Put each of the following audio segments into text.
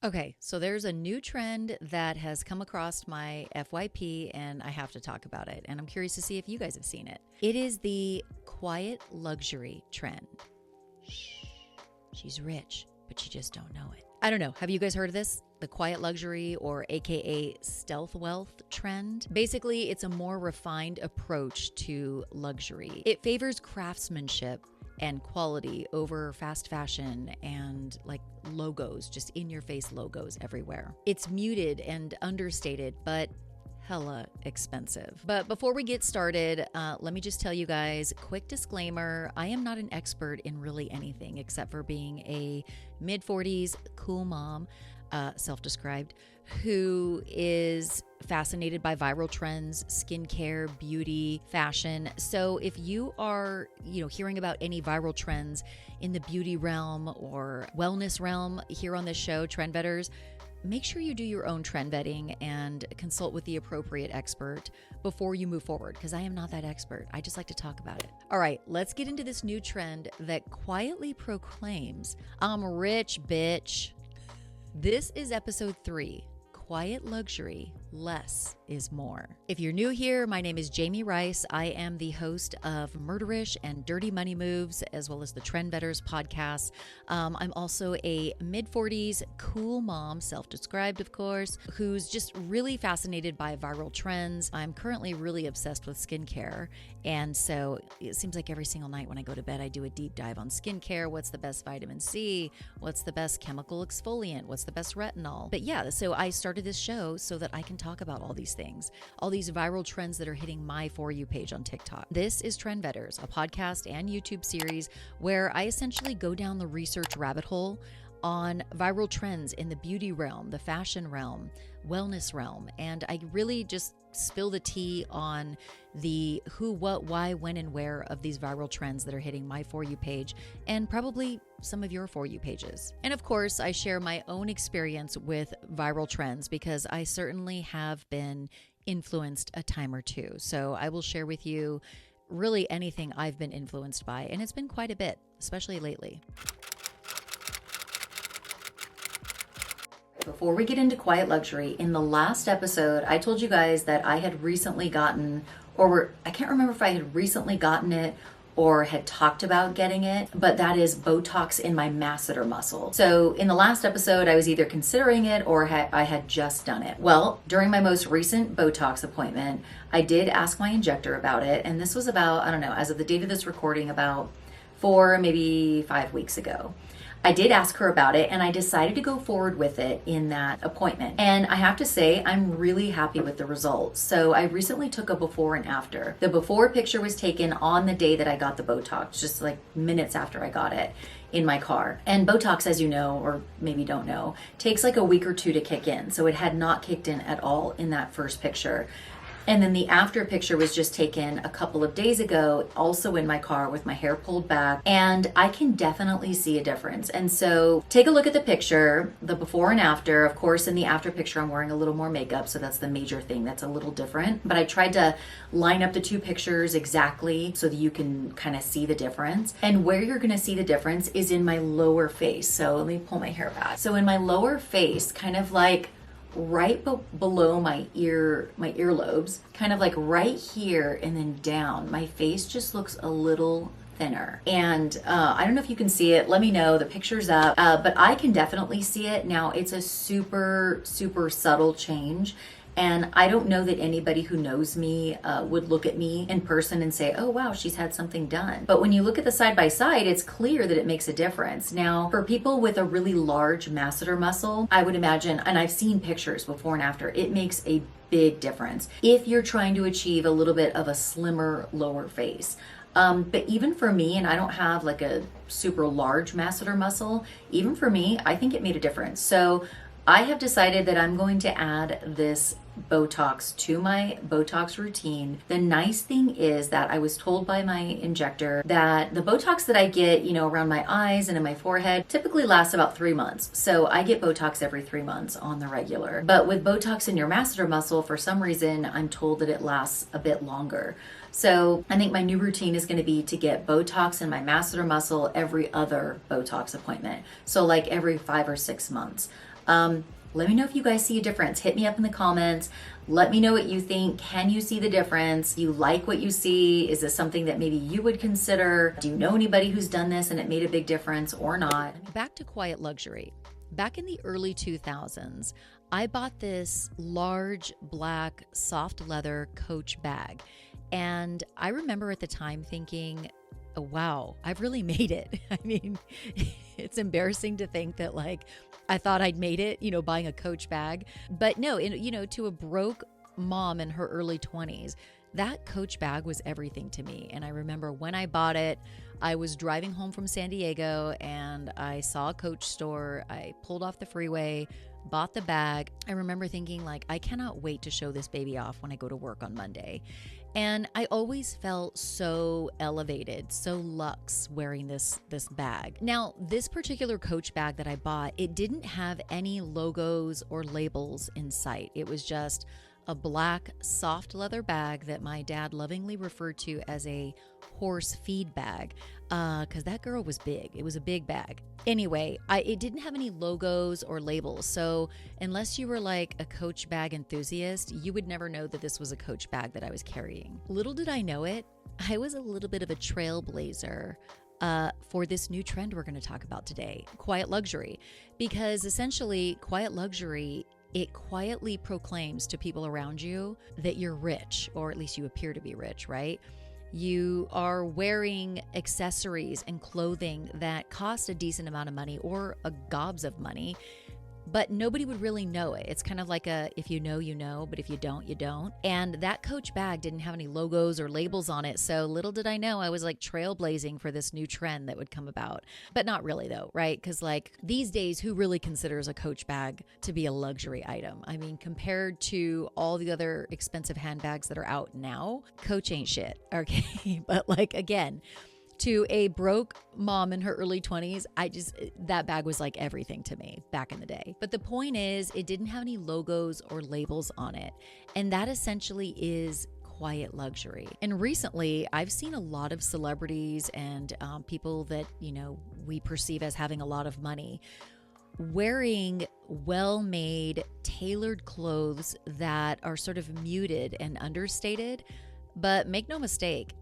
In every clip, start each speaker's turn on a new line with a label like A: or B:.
A: Okay, so there's a new trend that has come across my FYP and I have to talk about it. And I'm curious to see if you guys have seen it. It is the quiet luxury trend. Shh, she's rich, but you just don't know it. I don't know. Have you guys heard of this? The quiet luxury, or AKA stealth wealth trend. Basically, it's a more refined approach to luxury. It favors craftsmanship and quality over fast fashion and like logos, just in your face logos everywhere. It's muted and understated, but hella expensive. But before we get started, let me just tell you guys, quick disclaimer, I am not an expert in really anything except for being a mid-40s cool mom, self-described, who is fascinated by viral trends, skincare, beauty, fashion. So if you are, hearing about any viral trends in the beauty realm or wellness realm here on this show, Trend Vetters, make sure you do your own trend vetting and consult with the appropriate expert before you move forward, because I am not that expert. I just like to talk about it. All right, let's get into this new trend that quietly proclaims, "I'm rich, bitch." This is episode 3, Quiet Luxury, Less is More. If you're new here, my name is Jami Rice. I am the host of Murderish and Dirty Money Moves, as well as the Trend Vetters podcast. I'm also a mid-40s cool mom, self-described, of course, who's just really fascinated by viral trends. I'm currently really obsessed with skincare. And so it seems like every single night when I go to bed, I do a deep dive on skincare. What's the best vitamin C? What's the best chemical exfoliant? What's the best retinol? But yeah, so I started this show so that I can talk about all these things, all these viral trends that are hitting my For You page on TikTok. This is Trend Vetters, a podcast and YouTube series where I essentially go down the research rabbit hole on viral trends in the beauty realm, the fashion realm, wellness realm, and I really just spill the tea on the who, what, why, when, and where of these viral trends that are hitting my For You page and probably some of your For You pages. And of course, I share my own experience with viral trends because I certainly have been influenced a time or two. So I will share with you really anything I've been influenced by, and it's been quite a bit, especially lately. Before we get into quiet luxury, in the last episode, I told you guys that I had recently gotten, I can't remember if I had recently gotten it or had talked about getting it, but that is Botox in my masseter muscle. So in the last episode, I was either considering it or I had just done it. Well, during my most recent Botox appointment, I did ask my injector about it. And this was about, I don't know, as of the date of this recording, about 4, maybe 5 weeks ago. I did ask her about it and I decided to go forward with it in that appointment. And I have to say, I'm really happy with the results. So I recently took a before and after. The before picture was taken on the day that I got the Botox, just like minutes after I got it in my car. And Botox, as you know, or maybe don't know, takes like a week or 2 to kick in. So it had not kicked in at all in that first picture. And then the after picture was just taken a couple of days ago, also in my car with my hair pulled back, and I can definitely see a difference. And so take a look at the picture, the before and after. Of course, in the after picture, I'm wearing a little more makeup, so that's the major thing that's a little different. But I tried to line up the 2 pictures exactly so that you can kind of see the difference. And where you're gonna see the difference is in my lower face. So let me pull my hair back. So in my lower face, kind of like right below my earlobes, kind of like right here and then down, my face just looks a little thinner. And I don't know if you can see it. Let me know. The picture's up, but I can definitely see it. Now, it's a super, super subtle change. And I don't know that anybody who knows me would look at me in person and say, oh, wow, she's had something done. But when you look at the side by side, it's clear that it makes a difference. Now, for people with a really large masseter muscle, I would imagine, and I've seen pictures before and after, it makes a big difference if you're trying to achieve a little bit of a slimmer lower face. But even for me, and I don't have like a super large masseter muscle, even for me, I think it made a difference. So I have decided that I'm going to add this Botox to my Botox routine. The nice thing is that I was told by my injector that the Botox that I get, around my eyes and in my forehead typically lasts about 3 months. So I get Botox every 3 months on the regular. But with Botox in your masseter muscle, for some reason, I'm told that it lasts a bit longer. So I think my new routine is going to be to get Botox in my masseter muscle every other Botox appointment. So like every 5 or 6 months. Let me know if you guys see a difference. Hit me up in the comments. Let me know what you think. Can you see the difference? Do you like what you see? Is this something that maybe you would consider? Do you know anybody who's done this and it made a big difference or not? Back to quiet luxury. Back in the early 2000s, I bought this large black soft leather Coach bag. And I remember at the time thinking, oh, wow, I've really made it. I mean, it's embarrassing to think that like I thought I'd made it, buying a Coach bag. But no, to a broke mom in her early 20s, that Coach bag was everything to me. And I remember when I bought it, I was driving home from San Diego and I saw a Coach store. I pulled off the freeway, bought the bag. I remember thinking like, I cannot wait to show this baby off when I go to work on Monday. And I always felt so elevated, so luxe wearing this bag. Now, this particular Coach bag that I bought, it didn't have any logos or labels in sight. It was just a black soft leather bag that my dad lovingly referred to as a horse feed bag, because that girl was big. It was a big bag. Anyway, it didn't have any logos or labels. So unless you were like a Coach bag enthusiast, you would never know that this was a Coach bag that I was carrying. Little did I know it, I was a little bit of a trailblazer for this new trend we're going to talk about today, quiet luxury. Because essentially, quiet luxury, it quietly proclaims to people around you that you're rich, or at least you appear to be rich, right? You are wearing accessories and clothing that cost a decent amount of money or a gobs of money, but nobody would really know it. It's kind of like if you know, you know, but if you don't, you don't. And that Coach bag didn't have any logos or labels on it. So little did I know I was like trailblazing for this new trend that would come about. But not really though, right? Because like these days, who really considers a Coach bag to be a luxury item? I mean, compared to all the other expensive handbags that are out now, Coach ain't shit, okay? But like, again, to a broke mom in her early 20s, that bag was like everything to me back in the day. But the point is, it didn't have any logos or labels on it. And that essentially is quiet luxury. And recently, I've seen a lot of celebrities and people that, we perceive as having a lot of money wearing well-made, tailored clothes that are sort of muted and understated. But make no mistake,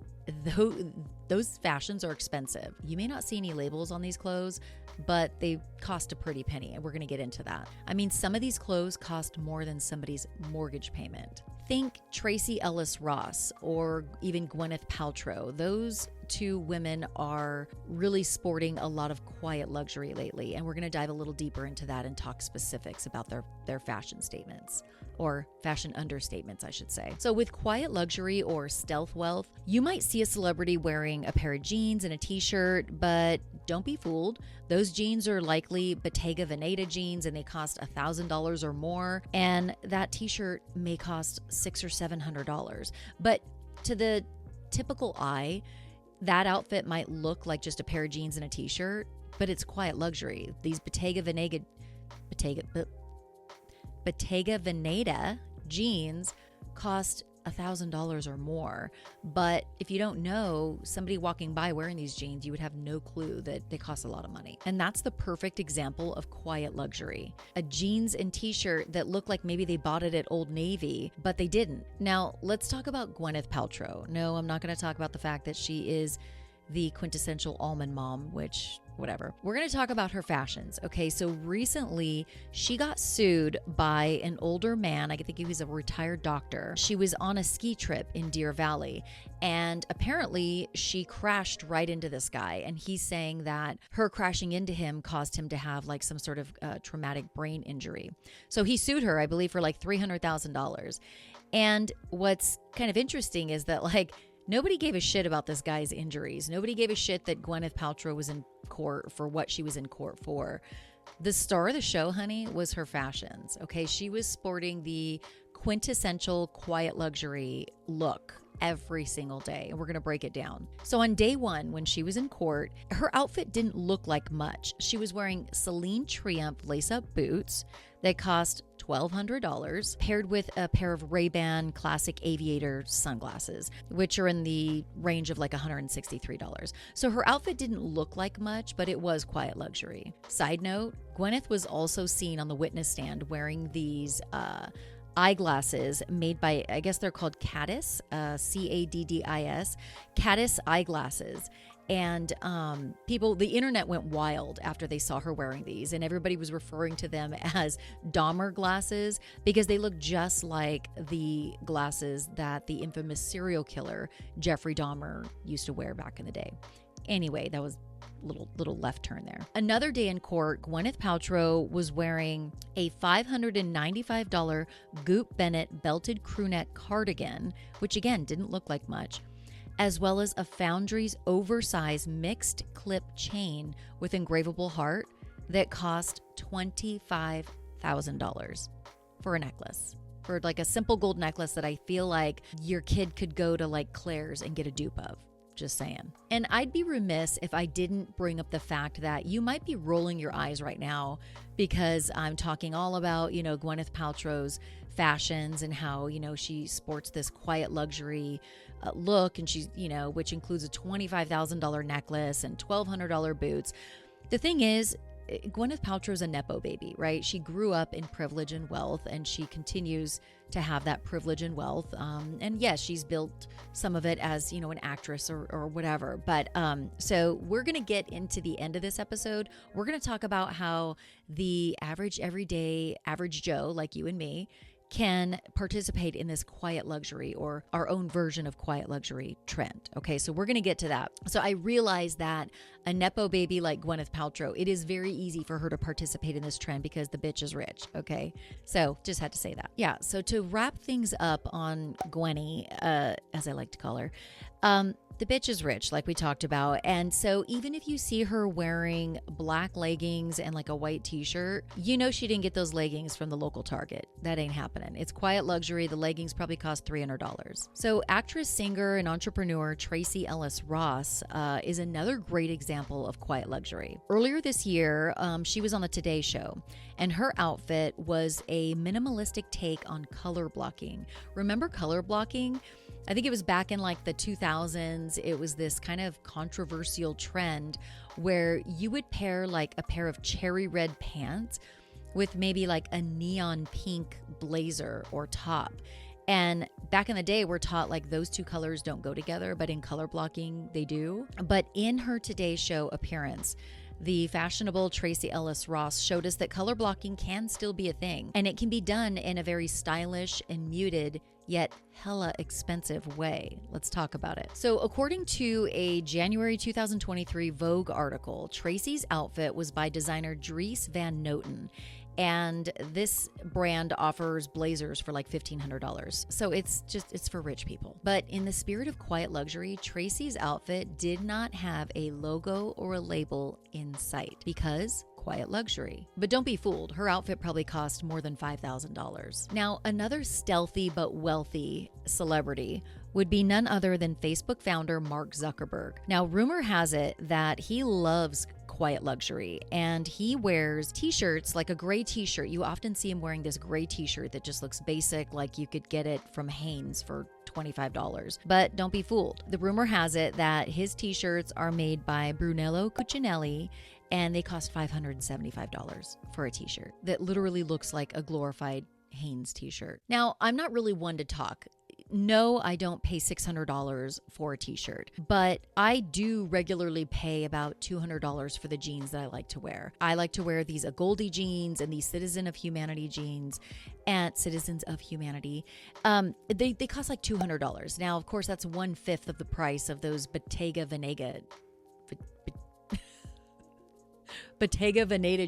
A: those fashions are expensive. You may not see any labels on these clothes, but they cost a pretty penny, and we're going to get into that. I mean, some of these clothes cost more than somebody's mortgage payment. Think Tracee Ellis Ross or even Gweneth Paltrow. Those two women are really sporting a lot of quiet luxury lately, and we're going to dive a little deeper into that and talk specifics about their fashion statements, or fashion understatements, I should say. So with quiet luxury or stealth wealth, you might see a celebrity wearing a pair of jeans and a t-shirt, but don't be fooled. Those jeans are likely Bottega Veneta jeans, and they cost $1,000 or more. And that t-shirt may cost $600 or $700. But to the typical eye, that outfit might look like just a pair of jeans and a t-shirt, but it's quiet luxury. These Bottega Veneta jeans cost $1,000 or more. But if you don't know, somebody walking by wearing these jeans, you would have no clue that they cost a lot of money. And that's the perfect example of quiet luxury. A jeans and t-shirt that look like maybe they bought it at Old Navy, but they didn't. Now, let's talk about Gweneth Paltrow. No, I'm not going to talk about the fact that she is the quintessential almond mom, which whatever. We're going to talk about her fashions. Okay, so recently she got sued by an older man. I think he was a retired doctor. She was on a ski trip in Deer Valley, and apparently she crashed right into this guy. And he's saying that her crashing into him caused him to have like some sort of traumatic brain injury. So he sued her, I believe, for like $300,000. And what's kind of interesting is that like nobody gave a shit about this guy's injuries. Nobody gave a shit that Gweneth Paltrow was in court for what she was in court for. The star of the show, honey, was her fashions. Okay, she was sporting the quintessential quiet luxury look every single day, and we're going to break it down. So on day one, when she was in court, her outfit didn't look like much. She was wearing Celine Triumph lace-up boots that cost $1,200, paired with a pair of Ray-Ban classic aviator sunglasses, which are in the range of like $163. So her outfit didn't look like much, but it was quiet luxury. Side note, Gweneth was also seen on the witness stand wearing these eyeglasses made by, I guess they're called Caddis, Caddis, Caddis eyeglasses. And the internet went wild after they saw her wearing these, and everybody was referring to them as Dahmer glasses because they look just like the glasses that the infamous serial killer Jeffrey Dahmer used to wear back in the day. Anyway, that was little left turn there. Another day in court, Gweneth Paltrow was wearing a $595 Goop Bennett belted crewneck cardigan, which again didn't look like much, as well as a Foundry's oversized mixed clip chain with engravable heart that cost $25,000 for a necklace. For like a simple gold necklace that I feel like your kid could go to like Claire's and get a dupe of. Just saying. And I'd be remiss if I didn't bring up the fact that you might be rolling your eyes right now because I'm talking all about, Gweneth Paltrow's fashions and how, she sports this quiet luxury look, and she's, which includes a $25,000 necklace and $1,200 boots. The thing is, Gweneth Paltrow's a Nepo baby, right? She grew up in privilege and wealth, and she continues to have that privilege and wealth. And yes, she's built some of it as, an actress or whatever. But so we're going to get into the end of this episode. We're going to talk about how the average, everyday, average Joe like you and me can participate in this quiet luxury, or our own version of quiet luxury trend. Okay, so we're going to get to that. So I realize that a Nepo baby like Gweneth Paltrow, it is very easy for her to participate in this trend because the bitch is rich. Okay, so just had to say that. Yeah, so to wrap things up on Gwenny, as I like to call her, the bitch is rich, like we talked about. And so even if you see her wearing black leggings and like a white t-shirt, she didn't get those leggings from the local Target. That ain't happening. It's quiet luxury. The leggings probably cost $300. So actress, singer, and entrepreneur Tracee Ellis Ross is another great example of quiet luxury. Earlier this year, she was on the Today Show, and her outfit was a minimalistic take on color blocking. Remember color blocking? I think it was back in like the 2000s. It was this kind of controversial trend where you would pair like a pair of cherry red pants with maybe like a neon pink blazer or top. And back in the day, we're taught like those two colors don't go together, but in color blocking, they do. But in her Today Show appearance, the fashionable Tracee Ellis Ross showed us that color blocking can still be a thing, and it can be done in a very stylish and muted yet hella expensive way. Let's talk about it. So according to a January 2023 Vogue article, Tracee's outfit was by designer Dries Van Noten, and this brand offers blazers for like $1,500. So it's for rich people. But in the spirit of quiet luxury, Tracee's outfit did not have a logo or a label in sight because quiet luxury. But don't be fooled, her outfit probably cost more than $5,000. Now, another stealthy but wealthy celebrity would be none other than Facebook founder Mark Zuckerberg. Now, rumor has it that he loves quiet luxury, and he wears t-shirts, like a gray t-shirt. You often see him wearing this gray t-shirt that just looks basic, like you could get it from Hanes for $25. But don't be fooled. The rumor has it that his t-shirts are made by Brunello Cucinelli, and they cost $575 for a t-shirt that literally looks like a glorified Hanes t-shirt. Now, I'm not really one to talk. No, I don't pay $600 for a t-shirt, but I do regularly pay about $200 for the jeans that I like to wear. I like to wear these Agoldi jeans and these Citizen of Humanity jeans at Citizens of Humanity. They cost like $200. Now, of course, that's 1/5 of the price of those Bottega Veneta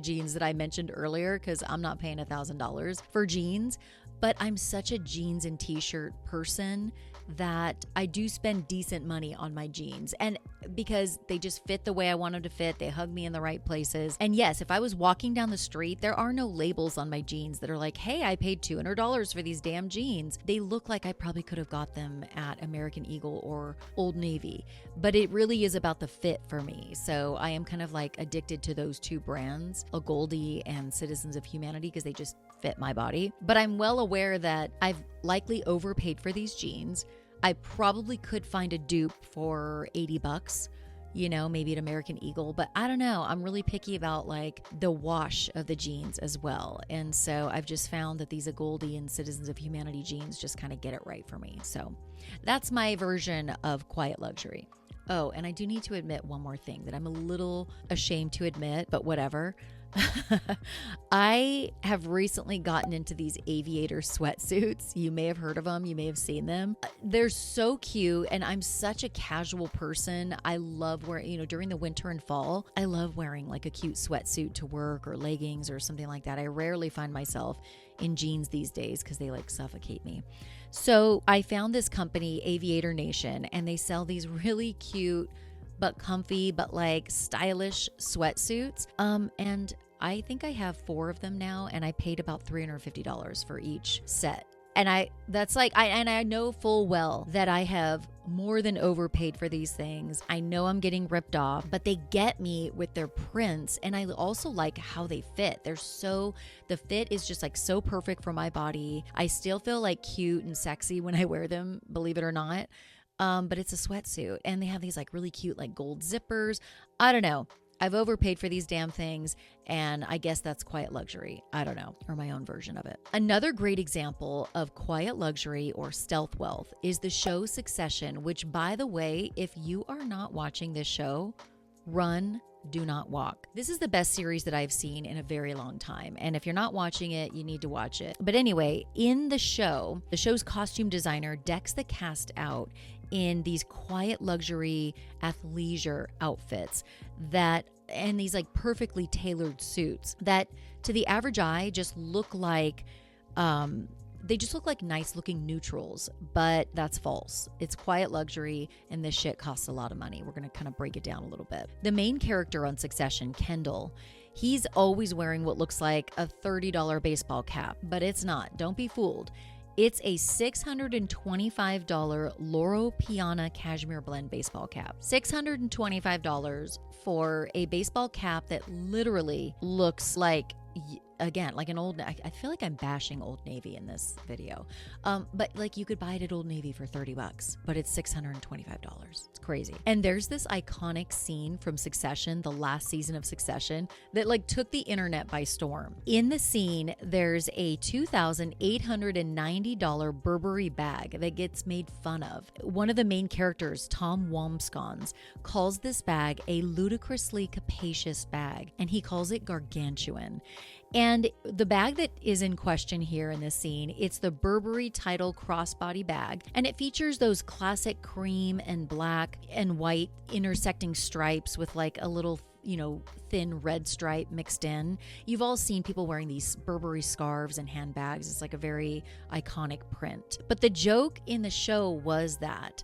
A: jeans that I mentioned earlier, because I'm not paying $1,000 for jeans. But I'm such a jeans and t-shirt person that I do spend decent money on my jeans. And because they just fit the way I want them to fit. They hug me in the right places. And yes, if I was walking down the street, there are no labels on my jeans that are like, hey, I paid $200 for these damn jeans. They look like I probably could have got them at American Eagle or Old Navy, but it really is about the fit for me. So I am kind of like addicted to those two brands, a Goldie and Citizens of Humanity, because they just fit my body. But I'm well aware that I've likely overpaid for these jeans. I probably could find a dupe for $80, maybe at American Eagle, but I don't know. I'm really picky about like the wash of the jeans as well. And so I've just found that these Goldie and Citizens of Humanity jeans just kind of get it right for me. So that's my version of quiet luxury. Oh, and I do need to admit one more thing that I'm a little ashamed to admit, but whatever. I have recently gotten into these aviator sweatsuits. You may have heard of them. You may have seen them. They're so cute. And I'm such a casual person. I love wearing, during the winter and fall, I love wearing like a cute sweatsuit to work or leggings or something like that. I rarely find myself in jeans these days because they like suffocate me. So I found this company, Aviator Nation, and they sell these really cute but comfy, but like stylish sweatsuits. And I think I have 4 of them now, and I paid about $350 for each set. And I know full well that I have more than overpaid for these things. I know I'm getting ripped off, but they get me with their prints. And I also like how they fit. The fit is just like so perfect for my body. I still feel like cute and sexy when I wear them, believe it or not. But it's a sweatsuit, and they have these like really cute like gold zippers. I don't know. I've overpaid for these damn things, and I guess that's quiet luxury. I don't know, or my own version of it. Another great example of quiet luxury or stealth wealth is the show Succession, which, by the way, if you are not watching this show, run, do not walk. This is the best series that I've seen in a very long time. And if you're not watching it, you need to watch it. But anyway, in the show's costume designer decks the cast out in these quiet luxury athleisure outfits and these like perfectly tailored suits that to the average eye just look like they just look like nice looking neutrals, but that's false. It's quiet luxury, and this shit costs a lot of money. We're going to kind of break it down a little bit. The main character on Succession, Kendall, he's always wearing what looks like a $30 baseball cap, but it's not. Don't be fooled. It's a $625 Loro Piana cashmere blend baseball cap. $625 for a baseball cap that literally looks like, again, like an old, I feel like I'm bashing Old Navy in this video. But like you could buy it at Old Navy for $30, but it's $625. It's crazy. And there's this iconic scene from Succession, the last season of Succession, that like took the internet by storm. In the scene, there's a $2,890 Burberry bag that gets made fun of. One of the main characters, Tom Wambsgans, calls this bag a ludicrously capacious bag, and he calls it gargantuan. And the bag that is in question here in this scene, it's the Burberry Title crossbody bag, and it features those classic cream and black and white intersecting stripes with like a little, thin red stripe mixed in. You've all seen people wearing these Burberry scarves and handbags. It's like a very iconic print. But the joke in the show was that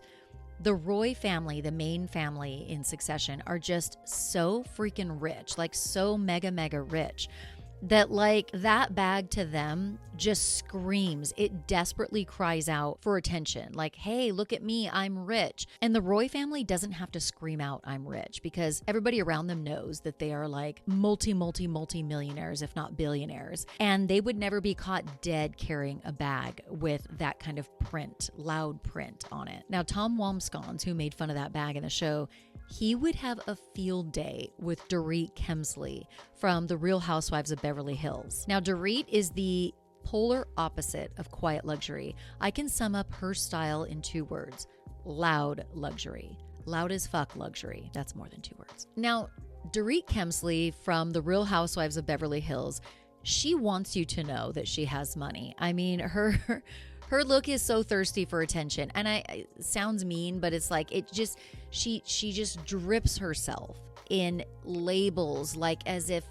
A: the Roy family, the main family in Succession, are just so freaking rich, like so mega, mega rich, that like that bag to them just screams. It desperately cries out for attention. Like, hey, look at me, I'm rich. And the Roy family doesn't have to scream out, I'm rich, because everybody around them knows that they are like multi-millionaires, if not billionaires. And they would never be caught dead carrying a bag with that kind of print, loud print on it. Now, Tom Wambsgans, who made fun of that bag in the show, he would have a field day with Dorit Kemsley from The Real Housewives of Beverly Hills. Now, Dorit is the polar opposite of quiet luxury. I can sum up her style in 2 words: loud luxury. Loud as fuck luxury. That's more than 2 words. Now, Dorit Kemsley from The Real Housewives of Beverly Hills, she wants you to know that she has money. I mean, her look is so thirsty for attention. And it sounds mean, but it's like, she just drips herself in labels, like as if,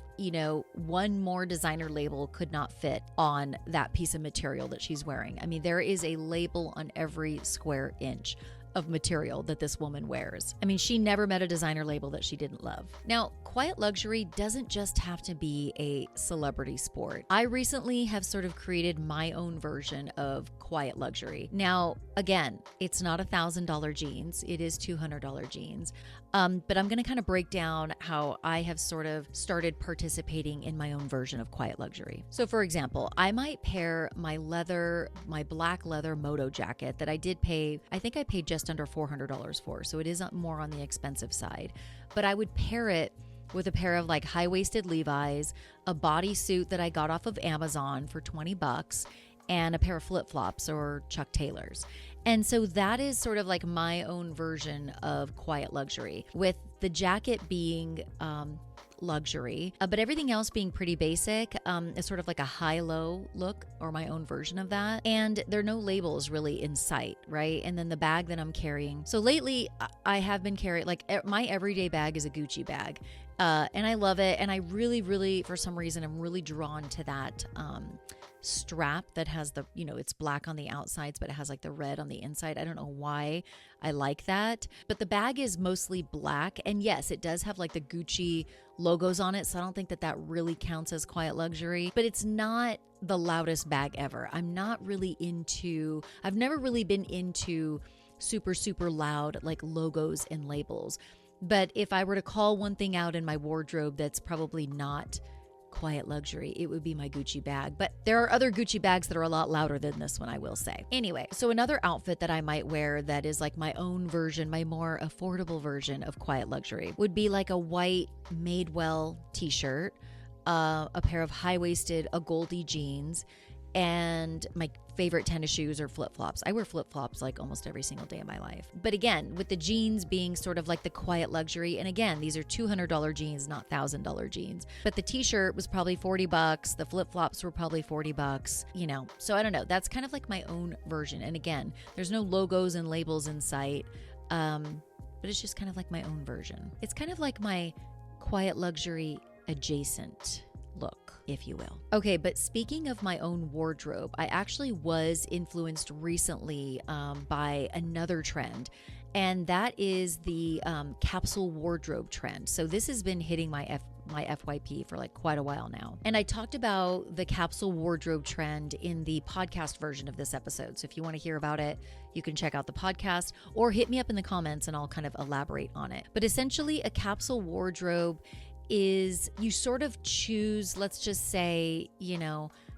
A: one more designer label could not fit on that piece of material that she's wearing. I mean, there is a label on every square inch of material that this woman wears. I mean, she never met a designer label that she didn't love. Now, quiet luxury doesn't just have to be a celebrity sport. I recently have sort of created my own version of quiet luxury. Now, again, it's not $1,000 jeans. It is $200 jeans. But I'm going to kind of break down how I have sort of started participating in my own version of quiet luxury. So for example, I might pair my black leather moto jacket that I did pay, I think I paid just under $400 for. So it is more on the expensive side, but I would pair it with a pair of like high-waisted Levi's, a bodysuit that I got off of Amazon for $20, and a pair of flip-flops or Chuck Taylors. And so that is sort of like my own version of quiet luxury, with the jacket being luxury, but everything else being pretty basic. It's sort of like a high-low look, or my own version of that. And there are no labels really in sight, right? And then the bag that I'm carrying. So lately I have been carrying, like my everyday bag is a Gucci bag. And I love it. And I really, really, for some reason, I'm really drawn to that strap that has the, it's black on the outsides, but it has like the red on the inside. I don't know why I like that, but the bag is mostly black. And yes, it does have like the Gucci logos on it. So I don't think that really counts as quiet luxury, but it's not the loudest bag ever. I've never really been into super, super loud like logos and labels. But if I were to call one thing out in my wardrobe that's probably not quiet luxury, it would be my Gucci bag. But there are other Gucci bags that are a lot louder than this one, I will say. Anyway, so another outfit that I might wear that is like my own version, my more affordable version of quiet luxury, would be like a white Madewell t-shirt, a pair of high-waisted, a Goldie jeans, and my favorite tennis shoes or flip-flops. I wear flip-flops like almost every single day of my life. But again, with the jeans being sort of like the quiet luxury, and again, these are $200 jeans, not $1,000 jeans. But the t-shirt was probably $40, the flip-flops were probably $40, So I don't know, that's kind of like my own version. And again, there's no logos and labels in sight, but it's just kind of like my own version. It's kind of like my quiet luxury adjacent look, if you will. Okay, but speaking of my own wardrobe, I actually was influenced recently by another trend, and that is the capsule wardrobe trend. So this has been hitting my FYP for like quite a while now. And I talked about the capsule wardrobe trend in the podcast version of this episode. So if you want to hear about it, you can check out the podcast or hit me up in the comments and I'll kind of elaborate on it. But essentially, a capsule wardrobe is you sort of choose, let's just say,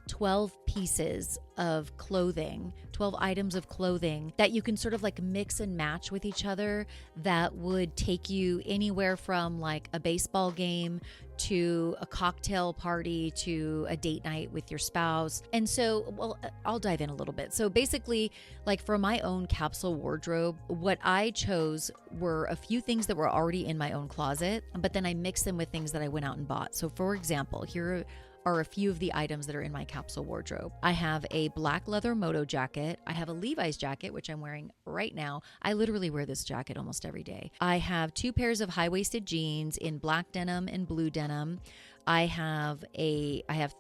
A: 12 pieces of clothing, 12 items of clothing that you can sort of like mix and match with each other that would take you anywhere from like a baseball game to a cocktail party to a date night with your spouse. And so, well, I'll dive in a little bit. So basically, like for my own capsule wardrobe, what I chose were a few things that were already in my own closet, but then I mixed them with things that I went out and bought. So for example, here are a few of the items that are in my capsule wardrobe. I have a black leather moto jacket. I have a Levi's jacket, which I'm wearing right now. I literally wear this jacket almost every day. I have 2 pairs of high-waisted jeans in black denim and blue denim. I have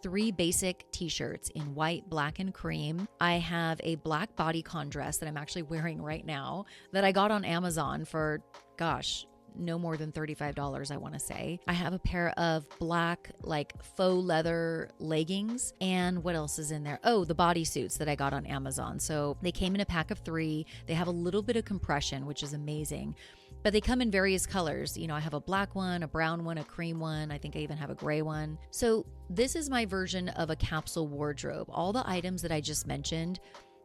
A: 3 basic t-shirts in white, black, and cream. I have a black bodycon dress that I'm actually wearing right now that I got on Amazon for, no more than $35, I want to say. I have a pair of black, like faux leather leggings. And what else is in there? Oh, the bodysuits that I got on Amazon. So they came in a pack of 3. They have a little bit of compression, which is amazing. But they come in various colors. I have a black one, a brown one, a cream one. I think I even have a gray one. So this is my version of a capsule wardrobe. All the items that I just mentioned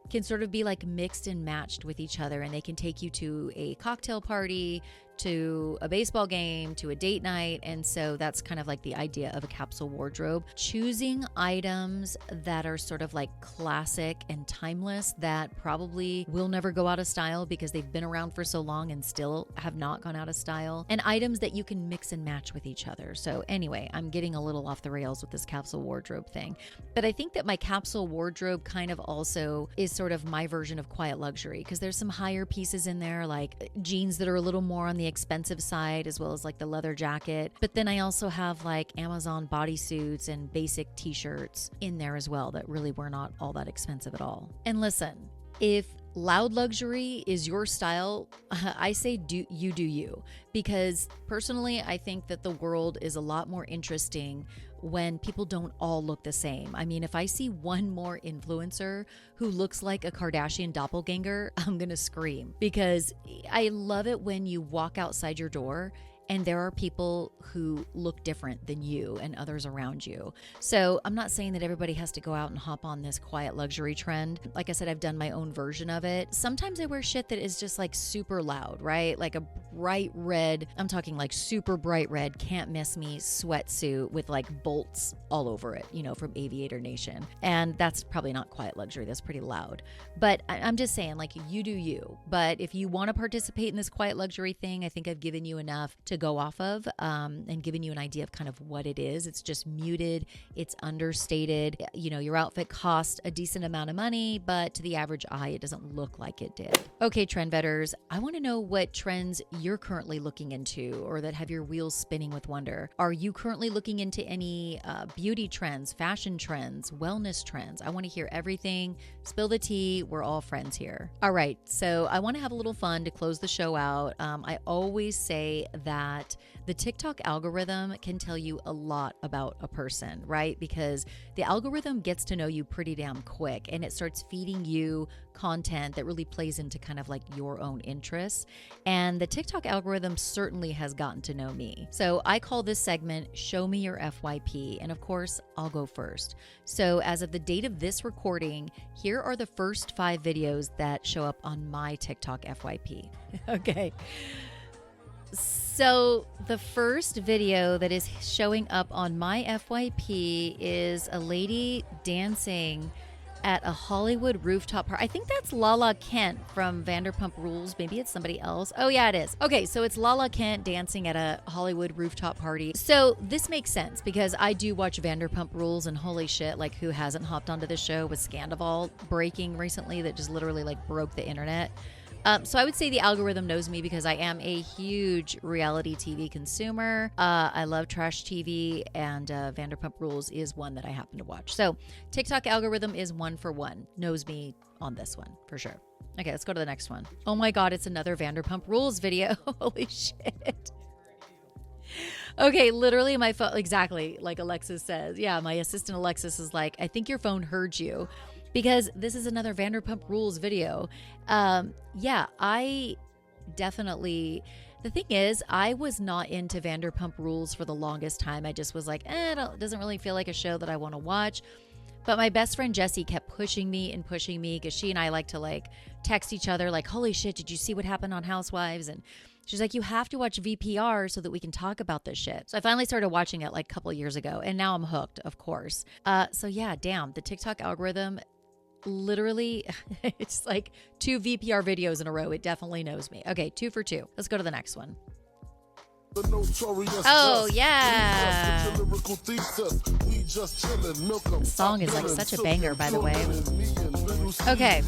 A: can sort of be like mixed and matched with each other, and they can take you to a cocktail party, to a baseball game, to a date night. And so that's kind of like the idea of a capsule wardrobe. Choosing items that are sort of like classic and timeless that probably will never go out of style because they've been around for so long and still have not gone out of style, and items that you can mix and match with each other. So anyway, I'm getting a little off the rails with this capsule wardrobe thing, but I think that my capsule wardrobe kind of also is sort of my version of quiet luxury, because there's some higher pieces in there, like jeans that are a little more on the expensive side, as well as like the leather jacket. But then I also have like Amazon bodysuits and basic t-shirts in there as well that really were not all that expensive at all. And listen, if loud luxury is your style, I say do you. Because personally, I think that the world is a lot more interesting when people don't all look the same. I mean, if I see one more influencer who looks like a Kardashian doppelganger, I'm gonna scream. Because I love it when you walk outside your door and there are people who look different than you and others around you. So I'm not saying that everybody has to go out and hop on this quiet luxury trend. Like I said, I've done my own version of it. Sometimes I wear shit that is just like super loud, right? Like a bright red, I'm talking like super bright red, can't miss me sweatsuit with like bolts all over it, you know, from Aviator Nation. And that's probably not quiet luxury. That's pretty loud. But I'm just saying, like, you do you. But if you want to participate in this quiet luxury thing, I think I've given you enough to go off of and given you an idea of kind of what it is. It's just muted. It's understated. You know, your outfit cost a decent amount of money, but to the average eye, it doesn't look like it did. Okay, trend vetters, I want to know what trends you're currently looking into or that have your wheels spinning with wonder. Are you currently looking into any beauty trends, fashion trends, wellness trends? I want to hear everything. Spill the tea. We're all friends here. All right, so I want to have a little fun to close the show out. I always say that the TikTok algorithm can tell you a lot about a person, right? Because the algorithm gets to know you pretty damn quick and it starts feeding you content that really plays into kind of like your own interests. And the TikTok algorithm certainly has gotten to know me. So I call this segment Show Me Your FYP. And of course, I'll go first. So as of the date of this recording, here are the first 5 videos that show up on my TikTok FYP. Okay. So the first video that is showing up on my FYP is a lady dancing at a Hollywood rooftop party. I think that's Lala Kent from Vanderpump Rules. Maybe it's somebody else. Oh yeah, it is. Okay, so it's Lala Kent dancing at a Hollywood rooftop party. So this makes sense because I do watch Vanderpump Rules, and holy shit, like who hasn't hopped onto this show with Scandival breaking recently that just literally like broke the internet. So I would say the algorithm knows me because I am a huge reality TV consumer. I love trash TV, and Vanderpump Rules is one that I happen to watch. So TikTok algorithm is 1 for 1. Knows me on this one for sure. Okay, let's go to the next one. Oh my God, it's another Vanderpump Rules video. Holy shit. Okay, literally my phone, exactly like Alexis says. Yeah, my assistant Alexis is like, I think your phone heard you. Because this is another Vanderpump Rules video. Yeah, I definitely, the thing is, I was not into Vanderpump Rules for the longest time. I just was like, it doesn't really feel like a show that I want to watch. But my best friend Jessie kept pushing me because she and I like to like text each other like, holy shit, did you see what happened on Housewives? And she's like, you have to watch VPR so that we can talk about this shit. So I finally started watching it like a couple years ago, and now I'm hooked, of course. So yeah, damn, the TikTok algorithm, literally, it's like 2 VPR videos in a row. It definitely knows me. Okay, 2 for 2. Let's go to the next one. Oh, yeah. The song is like such a banger, by the way. Okay,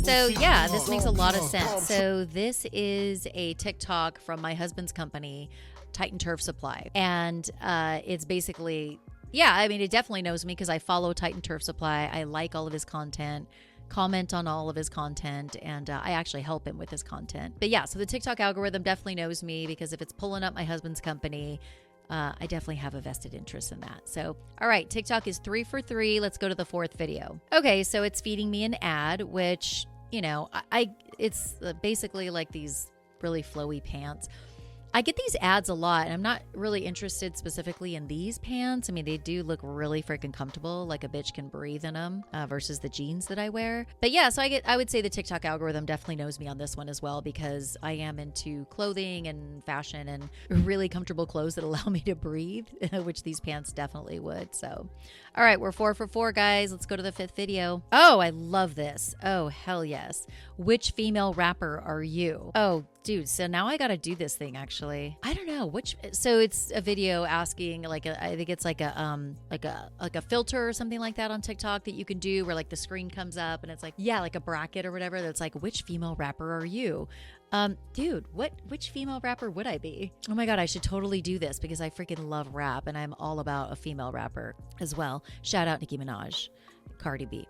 A: so yeah, this makes a lot of sense. So this is a TikTok from my husband's company, Titan Turf Supply. And it's basically, yeah, I mean, it definitely knows me because I follow Titan Turf Supply. I like all of his content, comment on all of his content, and I actually help him with his content. But yeah, so the TikTok algorithm definitely knows me because if it's pulling up my husband's company, I definitely have a vested interest in that. So, all right, TikTok is 3 for 3. Let's go to the 4th video. Okay, so it's feeding me an ad, which, you know, it's basically like these really flowy pants. I get these ads a lot, and I'm not really interested specifically in these pants. I mean, they do look really freaking comfortable, like a bitch can breathe in them versus the jeans that I wear. But yeah, so I would say the TikTok algorithm definitely knows me on this one as well because I am into clothing and fashion and really comfortable clothes that allow me to breathe, which these pants definitely would. So, all right, we're 4 for 4, guys. Let's go to the 5th video. Oh, I love this. Oh, hell yes. Which female rapper are you? Oh, dude, so now I gotta do this thing actually. I don't know so it's a video asking like I think it's like a filter or something like that on TikTok that you can do where like the screen comes up and it's like, yeah, like a bracket or whatever that's like, which female rapper are you? Dude, which female rapper would I be? Oh my God, I should totally do this because I freaking love rap and I'm all about a female rapper as well. Shout out Nicki Minaj, Cardi B.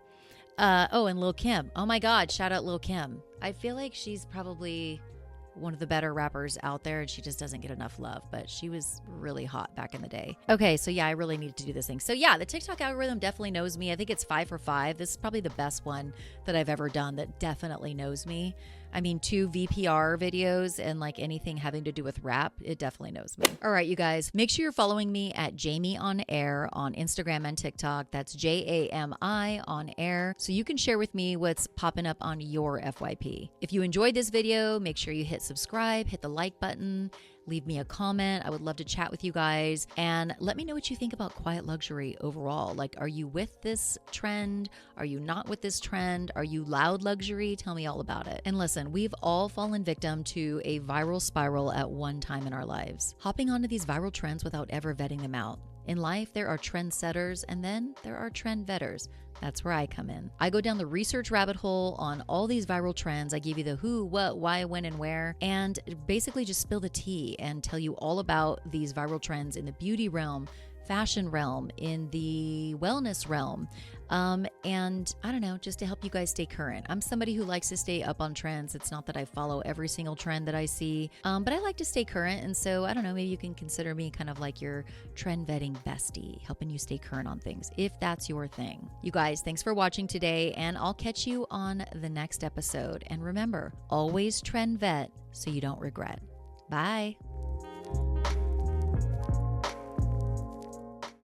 A: Oh, and Lil' Kim. Oh my God, shout out Lil' Kim. I feel like she's probably one of the better rappers out there, and she just doesn't get enough love, but she was really hot back in the day. Okay, so yeah, I really needed to do this thing. So yeah, the TikTok algorithm definitely knows me. I think it's 5 for 5. This is probably the best one that I've ever done that definitely knows me. I mean, 2 VPR videos and like anything having to do with rap, it definitely knows me. All right, you guys, make sure you're following me at Jami on Air on Instagram and TikTok. That's JAMI on Air. So you can share with me what's popping up on your FYP. If you enjoyed this video, make sure you hit subscribe, hit the like button, leave me a comment. I would love to chat with you guys, and let me know what you think about quiet luxury overall. Like, are you with this trend? Are you not with this trend? Are you loud luxury? Tell me all about it. And listen, we've all fallen victim to a viral spiral at one time in our lives, hopping onto these viral trends without ever vetting them out. In life, there are trendsetters, and then there are trend vetters. That's where I come in. I go down the research rabbit hole on all these viral trends. I give you the who, what, why, when, and where, and basically just spill the tea and tell you all about these viral trends in the beauty realm, fashion realm, in the wellness realm, and I don't know, just to help you guys stay current. I'm somebody who likes to stay up on trends. It's not that I follow every single trend that I see, but I like to stay current. And so I don't know, maybe you can consider me kind of like your trend vetting bestie, helping you stay current on things, if that's your thing. You guys, thanks for watching today, and I'll catch you on the next episode. And remember, always trend vet so you don't regret. Bye.